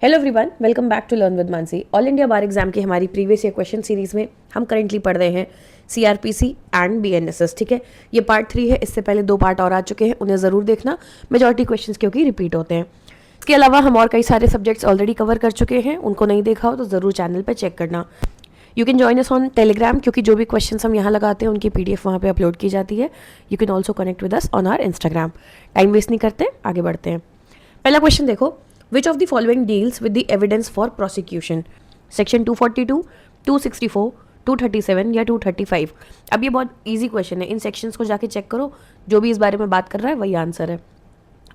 Hello everyone, welcome back to learn with Mansi. All India bar exam की हमारी previous year question series में हम currently पढ़ रहे हैं सीआरपीसी एंड बीएनएसएस। ठीक है, ये पार्ट 3 है। इससे पहले 2 पार्ट और आ चुके हैं, उन्हें ज़रूर देखना। मेजॉरिटी क्वेश्चंस क्योंकि रिपीट होते हैं। इसके अलावा हम और कई सारे सब्जेक्ट्स ऑलरेडी कवर कर चुके हैं, उनको नहीं देखा हो तो ज़रूर चैनल पर चेक करना। You can join us on Telegram, क्योंकि जो भी क्वेश्चन हम यहाँ लगाते हैं उनकी PDF वहाँ पे अपलोड की जाती है। You can also connect with us on our Instagram. Time waste नहीं करते, आगे बढ़ते हैं। पहला क्वेश्चन देखो, Which of the following deals with the evidence for prosecution? Section 242, 264, 237 या 235। अब ये बहुत इजी क्वेश्चन है, इन सेक्शंस को जाके चेक करो। जो भी इस बारे में बात कर रहा है वही आंसर है।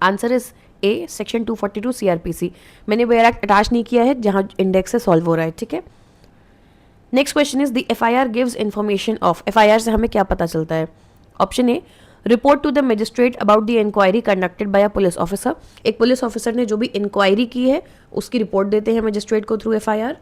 Answer is A, section 242 CRPC। मैंने वो एक्ट अटैच नहीं किया है जहाँ इंडेक्स से सॉल्व हो रहा है। ठीक है, next question is the FIR gives information of. FIR से हमें क्या पता चलता है? Option A, report to the magistrate about the inquiry conducted by a police officer. एक पुलिस ऑफिसर ने जो भी इंक्वायरी की है उसकी रिपोर्ट देते हैं मजिस्ट्रेट को through FIR।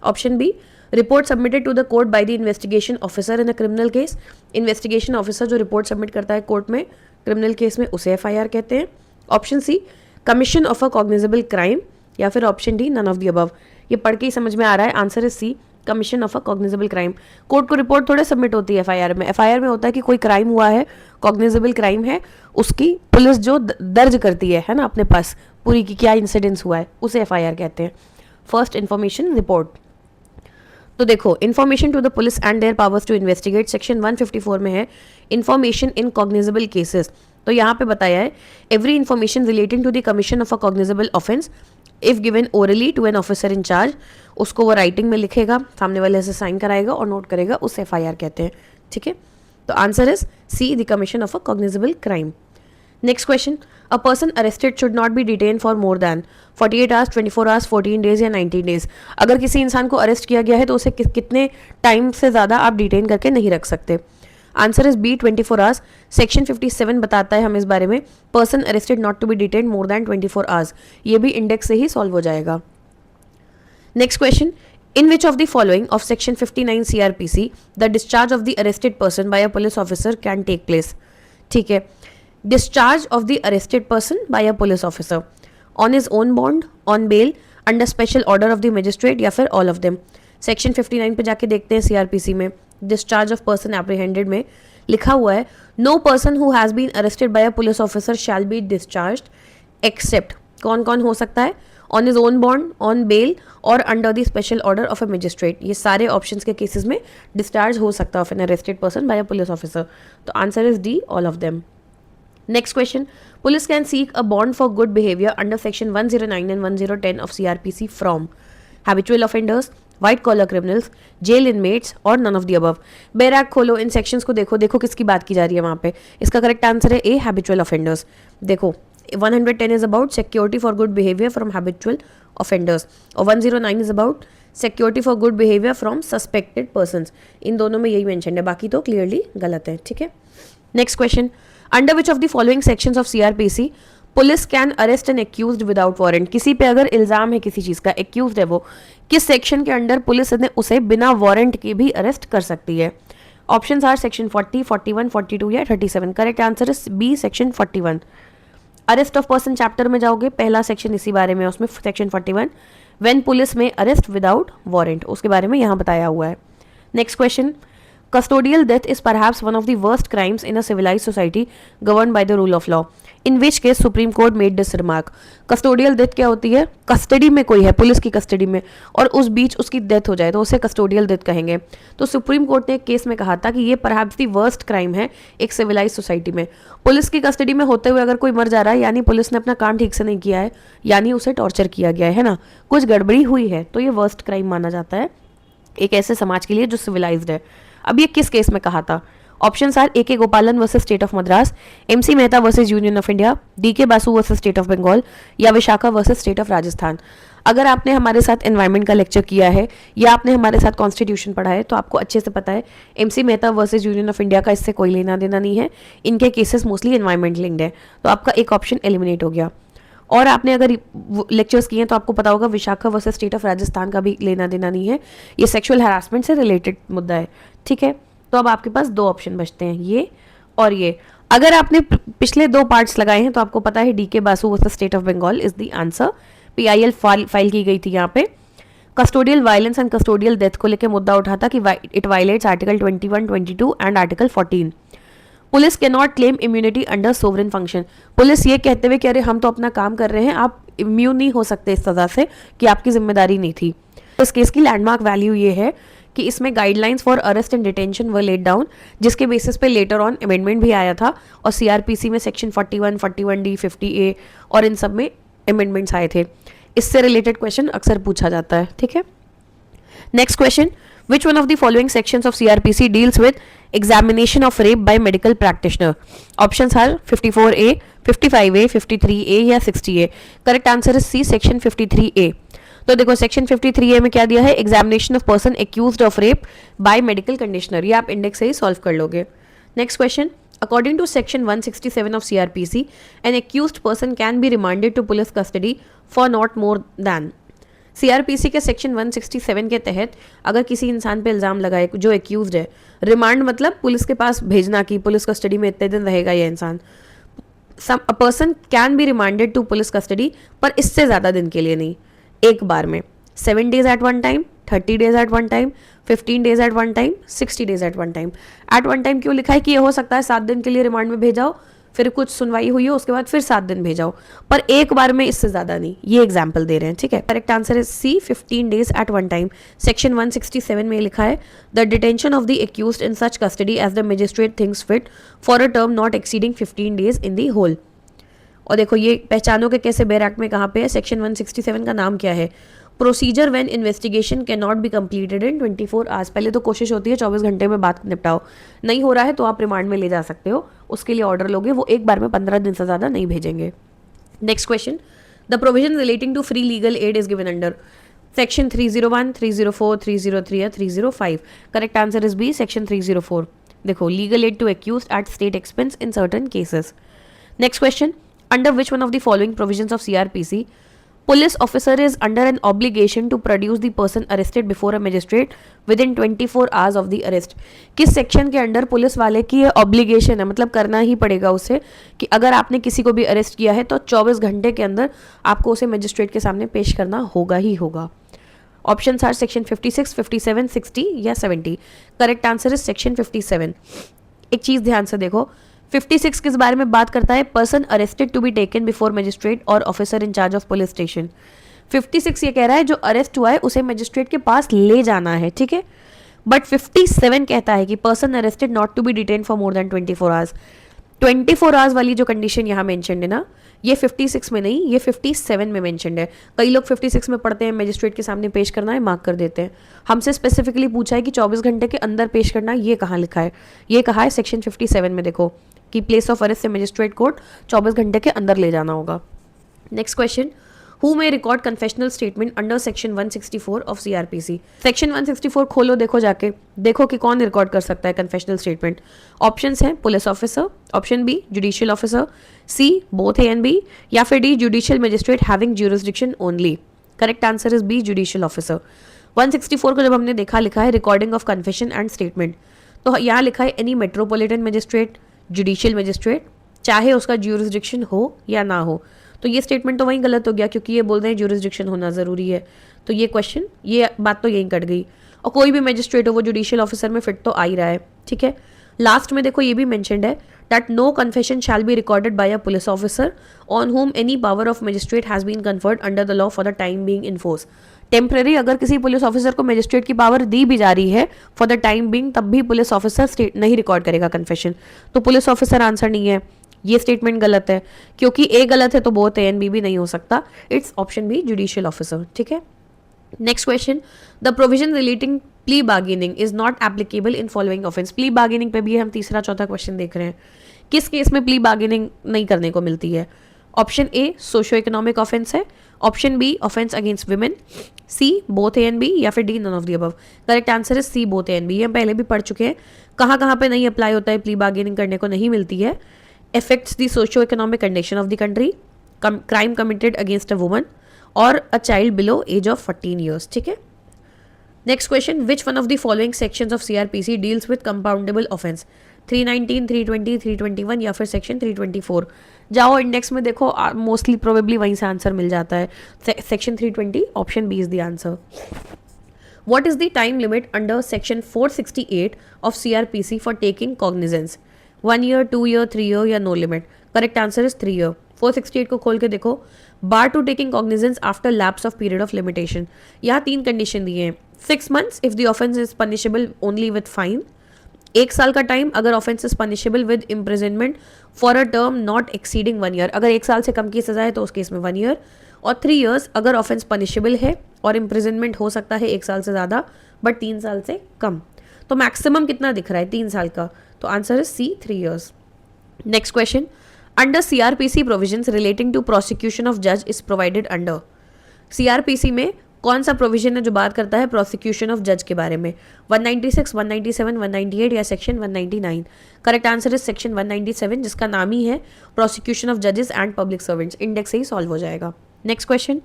Option B, report submitted to the court by the investigation officer in a criminal case. Investigation officer जो रिपोर्ट सबमिट करता है कोर्ट में क्रिमिनल केस में, उसे FIR कहते हैं। Option C, commission of a cognizable crime, या फिर option D, none of the above. ये पढ़ के ही समझ में आ रहा है, answer is C, commission of a cognizable crime. Court को रिपोर्ट थोड़े सबमिट होती है FIR में। FIR में होता है कि कोई क्राइम हुआ है, कॉग्निजेबल क्राइम है, उसकी पुलिस जो दर्ज करती है ना अपने पास पूरी की क्या इंसिडेंस हुआ है, उसे FIR कहते हैं, फर्स्ट इन्फॉर्मेशन रिपोर्ट। तो देखो, information to the police and their powers to investigate, section 154 में है इन्फॉर्मेशन इन कॉग्निजेबल केसेस। तो यहाँ पे बताया है every information relating to the commission of a cognizable offence if given orally to an officer in charge. उसको वो writing में लिखेगा, सामने वाले से साइन कराएगा और नोट करेगा, उसे FIR कहते हैं। ठीक है, तो answer is C, the commission of a cognizable crime. Next question, a person arrested should not be detain for more than 48 hours, 24 hours, 14 days या 19 डेज। अगर किसी इंसान को अरेस्ट किया गया है तो उसे कितने टाइम से ज़्यादा आप डिटेन करके नहीं रख सकते। Answer is B, 24 hours. Section 57 बताता है हमें इस बारे में, person arrested not to be detain more than 24 hours. ये भी इंडेक्स से ही सॉल्व हो जाएगा। Next question, in which of the following of section 59 CRPC the discharge of the arrested person by a police officer can take place. ठीक है, discharge of the arrested person by a police officer on his own bond, on bail, under special order of the magistrate, या फिर all of them. Section 59 पे जाके देखते हैं CRPC में discharge of person apprehended में लिखा हुआ है, no person who has been arrested by a police officer shall be discharged except. कौन कौन हो सकता है? On his own bond, on bail और under the special order of a magistrate. ये सारे ऑप्शंस के केसेस में डिस्चार्ज हो सकता है of an arrested person by a police officer. तो answer is D, all of them. Next question, police can seek a bond for good behaviour under section 109 and 1010 of CRPC from habitual offenders, white collar criminals, jail inmates और none of the above. Bare act खोलो, इन sections को देखो, देखो किसकी बात की जा रही है वहाँ पे। इसका करेक्ट आंसर है ए, हैबिचुअल ऑफेंडर्स। देखो, 110 is about security for good behaviour from habitual offenders और 109 is about security for good behaviour from suspected persons. इन दोनों में यही मेंशन है, बाकी तो क्लियरली गलत है। ठीक है, next question, under which of the following sections of CRPC police can arrest N accused without warrant. किसी पे अगर इल्जाम है किसी चीज का, एक्यूज्ड है वो, किस सेक्शन के अंडर पुलिस ने उसे बिना वारंट के भी अरेस्ट कर सकती है? ऑप्शंस आर सेक्शन 40, 41, 42 या 37। Correct answer is B, section 41। Arrest of person chapter में जाओगे, पहला सेक्शन इसी बारे में, उसमें सेक्शन 41 व्हेन पुलिस में अरेस्ट विदाउट वारंट, उसके बारे में यहाँ बताया हुआ है। Next question, custodial death is perhaps one of the worst crimes in a civilized society governed by the rule of law. In which case Supreme Court made this remark. Custodial death क्या होती है? Custody में कोई है, police की custody में, और उस बीच उसकी डेथ हो जाए तो उसे कस्टोडियल डेथ कहेंगे। तो सुप्रीम कोर्ट ने एक केस में कहा था कि ये परहैप्स दी वर्स्ट क्राइम है एक सिविलाइज सोसाइटी में। पुलिस की कस्टडी में होते हुए अगर कोई मर जा रहा है, यानी पुलिस ने अपना काम ठीक से नहीं किया है, यानी उसे टॉर्चर किया गया है ना, कुछ गड़बड़ी हुई है, तो ये वर्स्ट क्राइम माना जाता है एक ऐसे समाज के लिए जो सिविलाइज्ड है। अब ये किस केस में कहा था? Options are AK Gopalan versus state of Madras, MC Mehta versus union of India, DK Basu versus state of Bengal, या Vishakha versus state of Rajasthan. अगर आपने हमारे साथ एनवायरनमेंट का लेक्चर किया है या आपने हमारे साथ कॉन्स्टिट्यूशन पढ़ा है तो आपको अच्छे से पता है MC Mehta versus union of India का इससे कोई लेना देना नहीं है। इनके केसेस मोस्टली एनवायरनमेंट लिंक्ड है, तो आपका एक ऑप्शन एलिमिनेट हो गया। और आपने अगर लेक्चर्स किए हैं तो आपको पता होगा Vishakha versus state of Rajasthan का भी लेना देना नहीं है, ये सेक्सुअल हैरासमेंट से रिलेटेड मुद्दा है। ठीक है, तो अब आपके पास 2 ऑप्शन बचते हैं, ये और ये। अगर आपने पिछले 2 पार्ट्स लगाए हैं तो आपको पता है DK Basu versus state of Bengal is the answer. PIL file की गई थी यहाँ पे। Custodial violence and custodial death को लेकर मुद्दा उठा था कि it violates article 21, 22 and article 14। Police can not claim immunity under sovereign function. Police ये कहते हुए कि अरे हम तो अपना काम कर रहे हैं, आप इम्यून नहीं हो सकते इस सजा से कि आपकी जिम्मेदारी नहीं थी। इस केस की लैंडमार्क वैल्यू ये है कि इसमें guidelines for arrest and detention were laid down, जिसके बेसिस पे लेटर ऑन अमेंडमेंट भी आया था और CRPC में सेक्शन 41, 41D, 50A और इन सब में अमेंडमेंट्स आए थे। इससे रिलेटेड क्वेश्चन अक्सर पूछा जाता है, ठीक है। Next question, which one of the following sections of CRPC deals with examination of rape by medical practitioner? Options are 54A, 55A, 53A या 60A। Correct answer is C, section 53A। तो देखो section 53A में क्या दिया है, examination of person accused of rape by medical conditioner. ये आप index से ही सॉल्व कर लोगे। Next question, according to section 167 of CRPC, an accused person can be remanded to police custody for not more than. CRPC के section 167 के तहत अगर किसी इंसान पे इल्ज़ाम लगाए जो एक्यूज्ड है, रिमांड मतलब पुलिस के पास भेजना कि पुलिस कस्टडी में इतने दिन रहेगा ये इंसान, a person can be remanded to police custody, पर इससे ज़्यादा दिन के लिए नहीं, एक बार में 7 days at one time, 30 days at one time, 15 days at one time, 60 days at one time. At one time क्यों लिखा है कि ये हो सकता है 7 दिन के लिए रिमांड में भेजाओ, फिर कुछ सुनवाई हुई हो उसके बाद फिर 7 दिन भेजाओ, पर एक बार में इससे ज़्यादा नहीं। ये एग्जाम्पल दे रहे हैं, ठीक है। Correct answer is C, 15 days at one time. Section 167 में लिखा है the detention of the accused in such custody as the magistrate thinks fit for a term not exceeding 15 days in the whole. और देखो ये पहचानो के कैसे bare act में कहाँ पे है, सेक्शन 167 का नाम क्या है, procedure when investigation can not be completed in 24 hours. पहले तो कोशिश होती है 24 घंटे में बात निपटाओ, नहीं हो रहा है तो आप रिमांड में ले जा सकते हो, उसके लिए ऑर्डर लोगे, वो एक बार में 15 दिन से ज़्यादा नहीं भेजेंगे। Next question, the provision relating to free legal aid is given under section 301, 304, 303 या 305। Correct answer is B, section 304। देखो legal aid to accused at state expense in certain cases. Next question, under which one of the following provisions of CRPC police officer is under an obligation to produce the person arrested before a magistrate within 24 hours of the arrest? किस section के under police वाले की ये obligation है, मतलब करना ही पड़ेगा उसे कि अगर आपने किसी को भी अरेस्ट किया है तो 24 घंटे के अंदर आपको उसे मजिस्ट्रेट के सामने पेश करना होगा ही होगा। ऑप्शन आर सेक्शन 56, 57, 60 या 70। Correct answer is section 57। एक चीज ध्यान से देखो, 56 किस बारे में बात करता है, person arrested to be taken before magistrate और officer in charge of police station. 56 ये कह रहा है जो अरेस्ट हुआ है उसे मजिस्ट्रेट के पास ले जाना है, ठीक है। बट 57 कहता है कि person arrested not to be detain for more than 24 hours. 24 hours वाली जो कंडीशन यहाँ मेंशन्ड है ना, ये 56 में नहीं, ये 57 में मेंशन्ड है। कई लोग 56 में पढ़ते हैं मजिस्ट्रेट के सामने पेश करना है, मार्क कर देते हैं। हमसे स्पेसिफिकली पूछा है कि 24 घंटे के अंदर पेश करना है, ये कहाँ लिखा है, ये कहा है सेक्शन 57 में। देखो कि प्लेस ऑफ अरेस्ट से मजिस्ट्रेट कोर्ट 24 घंटे के अंदर ले जाना होगा। Next question, who may record confessional statement under section 164 of CRPC। Section 164 खोलो, देखो जाके, देखो कि कौन रिकॉर्ड कर सकता है कन्फेशनल स्टेटमेंट। ऑप्शंस हैं police officer, option B judicial officer, C both A and B, या फिर D judicial magistrate having jurisdiction only. Correct answer is B judicial officer. 164 को जब हमने देखा, लिखा है recording of confession and statement, तो यहाँ लिखा है any metropolitan magistrate, judicial magistrate, चाहे उसका ज्यूरिसडिक्शन हो या ना हो। तो ये स्टेटमेंट तो वहीं गलत हो गया क्योंकि ये बोल रहे हैं ज्यूरिसडिक्शन होना ज़रूरी है, तो ये क्वेश्चन, ये बात तो यहीं कट गई। और कोई भी मजिस्ट्रेट हो वो जुडिशियल ऑफिसर में फिट तो आ ही रहा है, ठीक है। लास्ट में देखो ये भी मेंशन्ड है that no confession shall be recorded by a police officer on whom any power of magistrate has been conferred under the law for the time being in force. Temporary अगर किसी police officer को magistrate की power दी भी जा रही है for the time being, तब भी पुलिस ऑफिसर नहीं रिकॉर्ड करेगा कन्फेशन। तो पुलिस ऑफिसर आंसर नहीं है, ये स्टेटमेंट गलत है क्योंकि A गलत है तो बोथ A and B भी नहीं हो सकता। It's option B judicial officer, ठीक है। Next question, the provision relating plea bargaining is not applicable in following offence. Plea bargaining पे भी हम तीसरा चौथा क्वेश्चन देख रहे हैं। किस केस में प्ली बार्गेनिंग नहीं करने को मिलती है? Option A socio economic offence है, option B offence against women, C both A and B, या फिर D none of the above. Correct answer is C both A and B। हम पहले भी पढ़ चुके हैं कहाँ कहाँ पे नहीं अप्लाई होता है, प्ली बार्गेनिंग करने को नहीं मिलती है। affects the socio-economic condition of the country, crime committed against a woman or a child below age of 14 years, ठीक है। Next question, which one of the following sections of CRPC deals with compoundable offense? 319, 320, 321 या फिर section 324। जाओ index में देखो, mostly probably वहीं से answer मिल जाता है. Section 320 option B is the answer. What is the time limit under section 468 of CRPC for taking cognizance? 1 year, 2 year, 3 year या no limit? Correct answer is 3 year. 468 को खोल के देखो. Bar to taking cognizance after lapse of period of limitation. यहाँ 3 condition दिए हैं. 6 months if the offence is punishable only with fine. 1 साल का टाइम अगर offence is punishable with imprisonment for a term not exceeding 1 year. अगर 1 साल से कम की सजा है तो उस केस में 1 ईयर. और 3 years अगर ऑफेंस पनिशेबल है और इम्प्रिजनमेंट हो सकता है 1 साल से ज़्यादा बट 3 साल से कम. तो मैक्सिमम कितना दिख रहा है? 3 साल का. तो answer is C, 3 years. Next question. Under CRPC provisions relating to prosecution of जज इज प्रोवाइडेड अंडर. CRPC में कौन सा प्रोविजन है जो बात करता है प्रोसिक्यूशन ऑफ जज के बारे में? 196, 197, 198 या section 199? Correct answer is section 197, जिसका नाम ही है प्रोसिक्यूशन ऑफ जजेस एंड पब्लिक सर्वेंट्स. इंडेक्स से ही सॉल्व हो जाएगा. Next question.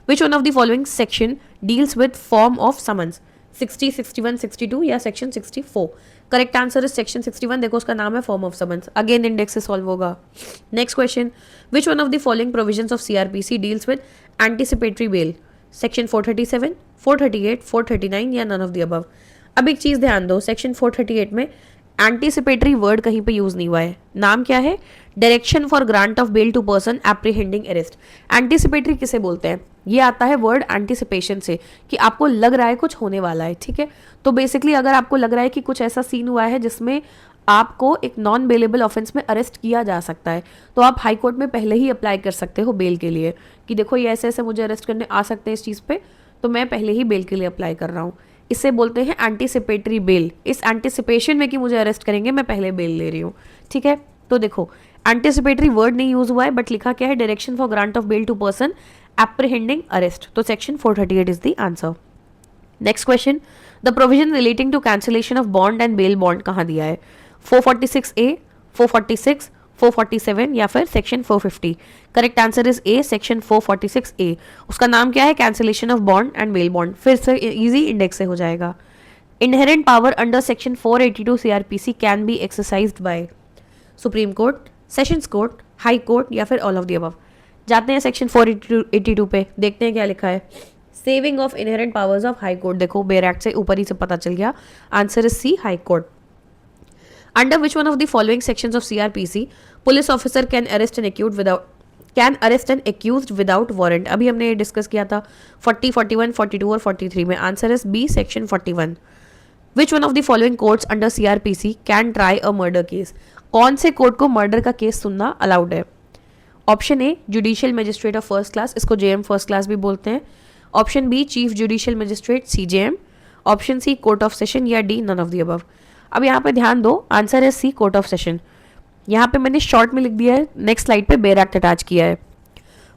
Which one of the following section deals with form of summons? 60, 61, 62 या section 64? Correct answer is section 61. देखो उसका नाम है form of summons. Again index से सॉल्व होगा. Next question. Which one of the following provisions of CRPC deals with anticipatory bell? Section 437, 438, 439 या none of the above? अब एक चीज़ ध्यान दो, सेक्शन 438 में एंटीसिपेटरी वर्ड कहीं पे यूज़ नहीं हुआ है. नाम क्या है? Direction for grant of bail to person apprehending arrest. Anticipatory किसे बोलते हैं? ये आता है वर्ड एंटीसिपेशन से, कि आपको लग रहा है कुछ होने वाला है. ठीक है, तो बेसिकली अगर आपको लग रहा है कि कुछ ऐसा सीन हुआ है जिसमें आपको एक नॉन बेलेबल ऑफेंस में अरेस्ट किया जा सकता है, तो आप हाई कोर्ट में पहले ही अप्लाई कर सकते हो बेल के लिए कि देखो ये ऐसे ऐसे मुझे अरेस्ट करने आ सकते हैं इस चीज़ पे, तो मैं पहले ही बेल के लिए अप्लाई कर रहा हूँ. इसे बोलते हैं एंटीसिपेटरी बेल. इस एंटीसिपेशन में कि मुझे अरेस्ट करेंगे मैं पहले बेल ले रही हूँ. ठीक है, तो देखो एंटीसिपेटरी वर्ड नहीं यूज हुआ है बट लिखा क्या है? Direction for grant of bail to person apprehending arrest. तो section 438 is the answer. Next question. The provision relating to cancellation of bond and bail bond कहाँ दिया है? 446A, 446, 447 या फिर section 450? Correct answer is A, section 446A. उसका नाम क्या है? Cancellation of bond and bail bond. फिर से इजी इंडेक्स से हो जाएगा. Inherent power under section 482 CRPC can be exercised by supreme court, sessions court, high court या फिर ऑल ऑफ द अबव? जाते हैं सेक्शन 482 पे, देखते हैं क्या लिखा है. Saving of inherent powers of high court. देखो बेयर एक्ट से ऊपर ही से पता चल गया. Answer is C, high court. Under which one of the following sections of CRPC police officer can arrest an accused without warrant? अभी हमने ये डिस्कस किया था 40, 41, 42 और 43 में. Answer is B, section 41. Which one of the following courts under CRPC can try a murder case? कौन से court को मर्डर का केस सुनना अलाउड है? Option A judicial magistrate of first class, इसको JM फर्स्ट क्लास भी बोलते हैं. Option B chief judicial magistrate CJM. Option C court of session या D none of the above? अब यहाँ पे ध्यान दो, आंसर है सी, कोर्ट ऑफ सेशन. यहाँ पे मैंने शॉर्ट में लिख दिया है, नेक्स्ट स्लाइड पे बेयर एक्ट अटैच किया है.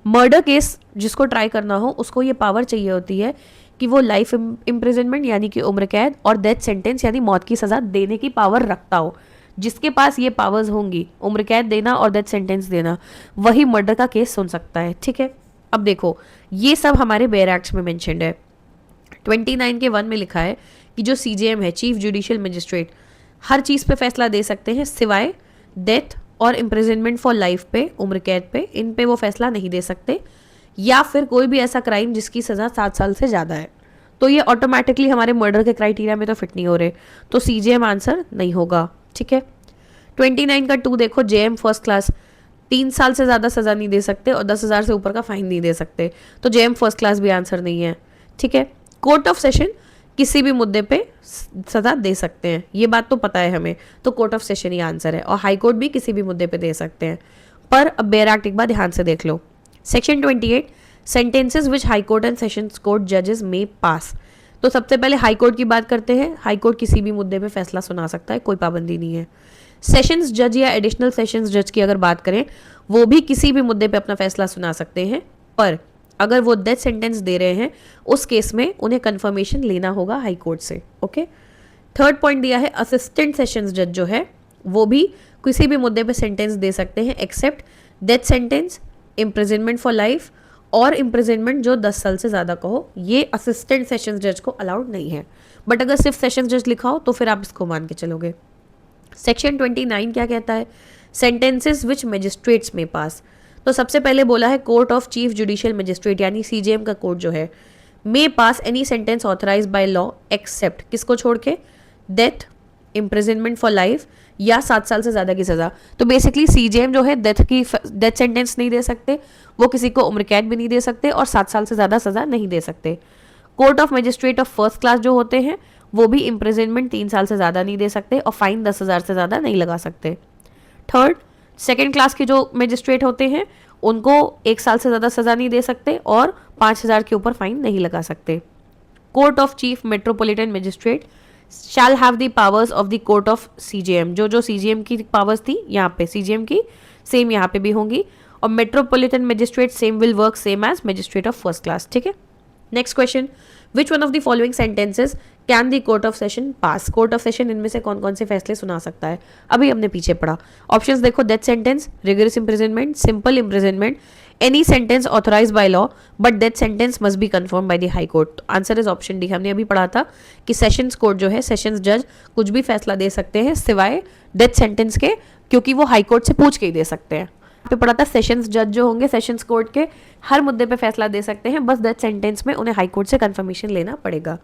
मर्डर केस जिसको ट्राई करना हो उसको ये पावर चाहिए होती है कि वो लाइफ इम्प्रिजनमेंट यानी कि उम्र कैद और डेथ सेंटेंस यानी मौत की सज़ा देने की पावर रखता हो. जिसके पास ये पावर्स होंगी, उम्र कैद देना और डेथ सेंटेंस देना, वही मर्डर का केस सुन सकता है. ठीक है, अब देखो ये सब हमारे बेयर एक्ट्स में मैंशनड है. 29 के 1 में लिखा है कि जो CJM है, चीफ जुडिशियल मजिस्ट्रेट, हर चीज़ पे फैसला दे सकते हैं सिवाय डेथ और इम्प्रिजनमेंट फॉर लाइफ पे, उम्र कैद पे, इन पे वो फैसला नहीं दे सकते, या फिर कोई भी ऐसा क्राइम जिसकी सज़ा 7 साल से ज़्यादा है. तो ये ऑटोमेटिकली हमारे मर्डर के क्राइटेरिया में तो फिट नहीं हो रहे, तो CJM आंसर नहीं होगा. ठीक है, 29 का 2 देखो, JM फर्स्ट क्लास 3 साल से ज़्यादा सज़ा नहीं दे सकते और 10,000 से ऊपर का फाइन नहीं दे सकते, तो JM फर्स्ट क्लास भी आंसर नहीं है. ठीक है, कोर्ट ऑफ सेशन किसी भी मुद्दे पे सज़ा दे सकते हैं, ये बात तो पता है हमें, तो court of session he answer है. और हाई कोर्ट भी किसी भी मुद्दे पे दे सकते हैं. पर अब बेयर एक्ट एक बार ध्यान से देख लो. Section 28 sentences which high court and sessions court जजेस में पास. तो सबसे पहले हाई कोर्ट की बात करते हैं. हाई कोर्ट किसी भी मुद्दे पे फैसला सुना सकता है, कोई पाबंदी नहीं है. सेशंस जज या एडिशनल सेशंस जज की अगर बात करें, वो भी किसी भी मुद्दे पे अपना फैसला सुना सकते हैं, पर अगर वो डेथ सेंटेंस दे रहे हैं उस केस में उन्हें कंफर्मेशन लेना होगा हाई कोर्ट से. ओके, थर्ड पॉइंट दिया है असिस्टेंट सेशंस जज जो है वो भी किसी भी मुद्दे पे सेंटेंस दे सकते हैं except death sentence, imprisonment for life और इम्प्रिजनमेंट जो 10 साल से ज़्यादा का हो. ये असिस्टेंट सेशंस जज को अलाउड नहीं है, बट अगर सिर्फ सेशंस जज लिखा हो तो फिर आप इसको मान के चलोगे. सेक्शन 29 क्या कहता है? सेंटेंसेस विच मजिस्ट्रेट्स में पास। तो सबसे पहले बोला है court of chief judicial magistrate यानी सीजेएम का कोर्ट जो है, may pass any sentence authorise by law except किसको छोड़ के, डेथ, इम्प्रिजनमेंट फॉर लाइफ या 7 साल से ज़्यादा की सज़ा। तो बेसिकली सीजेएम जो है डेथ सेंटेंस नहीं दे सकते, वो किसी को उम्र कैद भी नहीं दे सकते और 7 साल से ज़्यादा सज़ा नहीं दे सकते। Court of magistrate of first class जो होते हैं वो भी इम्प्रिजनमेंट 3 साल से ज़्यादा नहीं दे सकते और फाइन 10,000 से ज़्यादा नहीं लगा सकते। थर्ड, सेकेंड क्लास के जो मजिस्ट्रेट होते हैं उनको 1 साल से ज़्यादा सज़ा नहीं दे सकते और 5,000 के ऊपर फाइन नहीं लगा सकते। Court of chief metropolitan magistrate shall have the powers of the court of CJM. जो सीजेएम की पावर्स थी यहाँ पे सीजेएम की सेम यहाँ पे भी होंगी। और metropolitan magistrate same will work same as magistrate of first class. ठीक है, next question, which one of the following sentences can the court of session pass. Court of session इनमें से कौन कौन से फैसले सुना सकता है, अभी हमने पीछे पढ़ा। ऑप्शंस देखो, death sentence, rigorous imprisonment, simple imprisonment, any sentence authorise by law but death sentence must be confirm by the high court. Answer is option D. हमने अभी पढ़ा था कि सेशंस कोर्ट जो है, सेशंस जज कुछ भी फैसला दे सकते हैं सिवाय डेथ सेंटेंस के, क्योंकि वो हाई कोर्ट से पूछ के ही दे सकते हैं। पे पढ़ा था सेशंस जज जो होंगे सेशंस कोर्ट के हर मुद्दे पे फैसला दे सकते हैं, बस डेथ सेंटेंस में उन्हें हाई कोर्ट से कंफर्मेशन लेना पड़ेगा।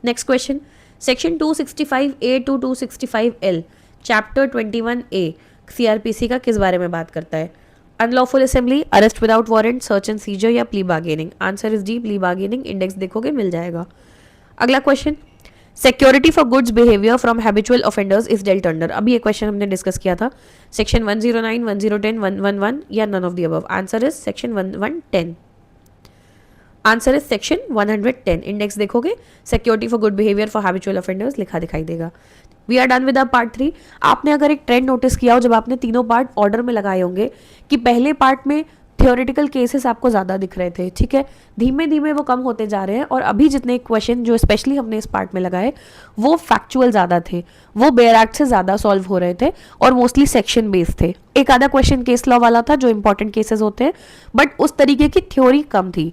नेक्स्ट क्वेश्चन, सेक्शन 265A टू 265L चैप्टर 21A सीआरपीसी का किस बारे में बात करता है। Unlawful assembly, arrest without warrant, search and seizure या plea bargaining. Answer is D, plea bargaining. Index देखोगे मिल जाएगा। अगला question, security for goods behaviour from habitual offenders is dealt under. अभी ये क्वेश्चन हमने डिस्कस किया था, सेक्शन 109, 1010, 111 या none of the above. Answer is section 110। Answer is section 110। Index देखोगे security for good behaviour for habitual offenders लिखा दिखाई देगा। We are done with our part 3। आपने अगर एक ट्रेंड नोटिस किया हो, जब आपने तीनों पार्ट ऑर्डर में लगाए होंगे कि पहले पार्ट में थियोरेटिकल केसेस आपको ज़्यादा दिख रहे थे, ठीक है, धीमे धीमे वो कम होते जा रहे हैं और अभी जितने क्वेश्चन जो स्पेशली हमने इस पार्ट में लगाए वो फैक्चुअल ज़्यादा थे, वो बेयर एक्ट से ज़्यादा सॉल्व हो रहे थे और मोस्टली सेक्शन बेस्ड थे। एक आधा क्वेश्चन केस लॉ वाला था जो इंपॉर्टेंट केसेस होते हैं, बट उस तरीके की थ्योरी कम थी।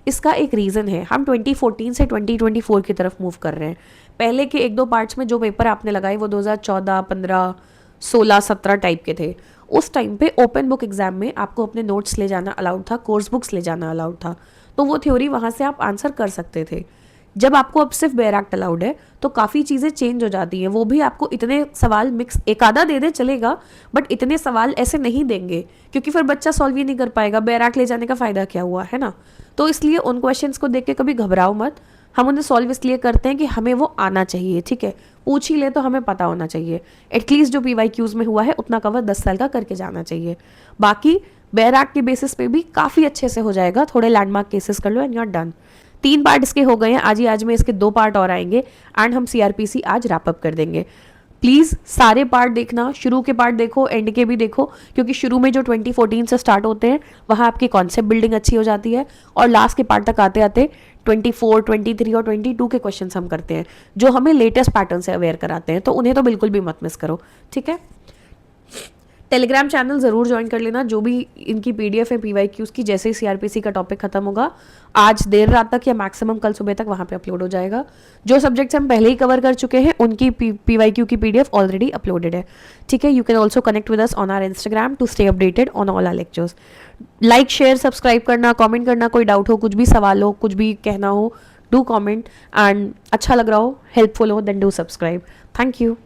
इसका एक रीज़न है, हम 2014 से 2024 की तरफ मूव कर रहे हैं। पहले के 1-2 पार्ट्स में जो पेपर आपने लगाए वो 2014, 15, 16, 17 टाइप के थे। उस टाइम पे ओपन बुक एग्जाम में आपको अपने नोट्स ले जाना अलाउड था, कोर्स बुक्स ले जाना अलाउड था, तो वो थ्योरी वहाँ से आप आंसर कर सकते थे। जब आपको अब सिर्फ बेयर एक्ट अलाउड है तो काफ़ी चीज़ें चेंज हो जाती हैं। वो भी आपको इतने सवाल मिक्स एक आधा दे दे चलेगा, बट इतने सवाल ऐसे नहीं देंगे क्योंकि फिर बच्चा सॉल्व ही नहीं कर पाएगा। बेयर एक्ट ले जाने का फ़ायदा क्या हुआ, है ना। तो इसलिए उन क्वेश्चंस को देख के कभी घबराओ मत। हम उन्हें सॉल्व इसलिए करते हैं कि हमें वो आना चाहिए, ठीक है। पूछ ही ले तो हमें पता होना चाहिए। एटलीस्ट जो PYQs में हुआ है उतना कवर 10 साल का करके जाना चाहिए। बाकी बेयर एक्ट के बेसिस पे भी काफ़ी अच्छे से हो जाएगा। थोड़े लैंडमार्क केसेस कर लो and you are done. 3 part इसके हो गए हैं आज में इसके 2 पार्ट और आएंगे एंड हम CRPC आज रैप अप कर देंगे। प्लीज़ सारे पार्ट देखना, शुरू के पार्ट देखो, एंड के भी देखो, क्योंकि शुरू में जो 2014 से स्टार्ट होते हैं वहाँ आपकी कॉन्सेप्ट बिल्डिंग अच्छी हो जाती है और लास्ट के पार्ट तक आते आते 24, 23 और 22 के क्वेश्चंस हम करते हैं जो हमें लेटेस्ट पैटर्न से अवेयर कराते हैं, तो उन्हें तो बिल्कुल भी मत मिस करो, ठीक है। टेलीग्राम चैनल ज़रूर ज्वाइन कर लेना। जो भी इनकी PDF है PYQs की, जैसे ही CRPC का टॉपिक खत्म होगा आज देर रात तक या मैक्सिमम कल सुबह तक वहाँ पे अपलोड हो जाएगा। जो सब्जेक्ट्स हम पहले ही कवर कर चुके हैं उनकी PYQ की PDF ऑलरेडी अपलोडेड है, ठीक है। You can also connect with us on our Instagram to stay updated on all our lectures. Like, share, subscribe करना, कॉमेंट करना, कोई डाउट हो, कुछ भी सवाल हो, कुछ भी कहना हो, डू कॉमेंट, एंड अच्छा लग रहा हो, हेल्पफुल हो, then do subscribe. Thank you.